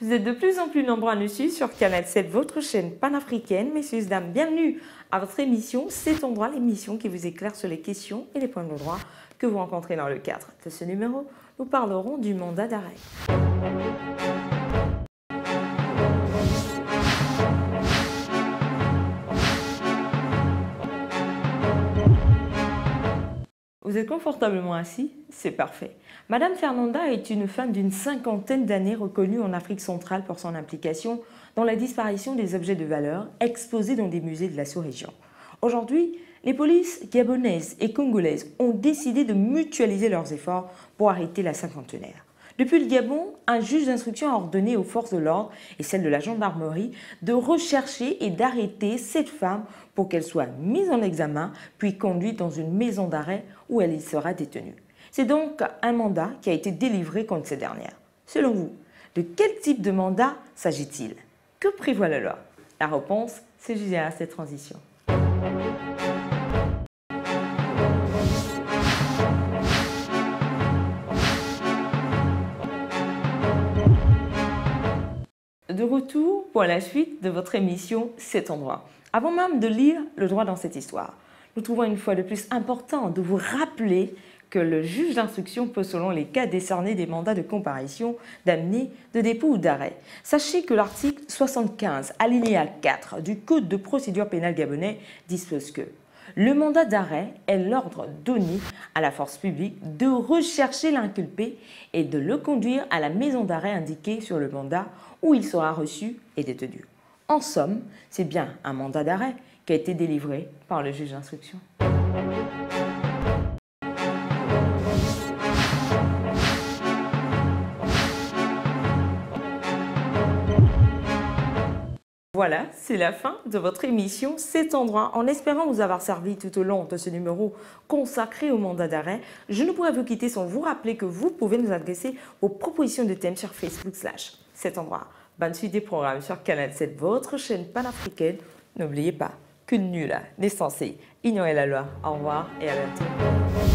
Vous êtes de plus en plus nombreux à nous suivre sur Canal 7, votre chaîne panafricaine. Messieurs, dames, bienvenue à votre émission C'est ton droit, l'émission qui vous éclaire sur les questions et les points de droit que vous rencontrez dans le cadre de ce numéro. Nous parlerons du mandat d'arrêt. Vous êtes confortablement assis? C'est parfait. Madame Fernanda est une femme d'une cinquantaine d'années reconnue en Afrique centrale pour son implication dans la disparition des objets de valeur exposés dans des musées de la sous-région. Aujourd'hui, les polices gabonaises et congolaises ont décidé de mutualiser leurs efforts pour arrêter la cinquantenaire. Depuis le Gabon, un juge d'instruction a ordonné aux forces de l'ordre et celles de la gendarmerie de rechercher et d'arrêter cette femme pour qu'elle soit mise en examen puis conduite dans une maison d'arrêt où elle y sera détenue. C'est donc un mandat qui a été délivré contre cette dernière. Selon vous, de quel type de mandat s'agit-il? Que prévoit la loi? La réponse, c'est juste à cette transition. De retour pour la suite de votre émission C'est ton droit. Avant même de lire le droit dans cette histoire, nous trouvons une fois de plus important de vous rappeler que le juge d'instruction peut, selon les cas, décerner des mandats de comparution, d'amener, de dépôt ou d'arrêt. Sachez que l'article 75, alinéa 4 du Code de procédure pénale gabonais dispose que le mandat d'arrêt est l'ordre donné à la force publique de rechercher l'inculpé et de le conduire à la maison d'arrêt indiquée sur le mandat où il sera reçu et détenu. En somme, c'est bien un mandat d'arrêt qui a été délivré par le juge d'instruction. Voilà, c'est la fin de votre émission C'est ton droit. En espérant vous avoir servi tout au long de ce numéro consacré au mandat d'arrêt, je ne pourrais vous quitter sans vous rappeler que vous pouvez nous adresser vos propositions de thèmes sur Facebook / C'est ton droit. Bonne suite des programmes sur Canal 7, votre chaîne panafricaine. N'oubliez pas que nul n'est censé ignorer la loi. Au revoir et à bientôt.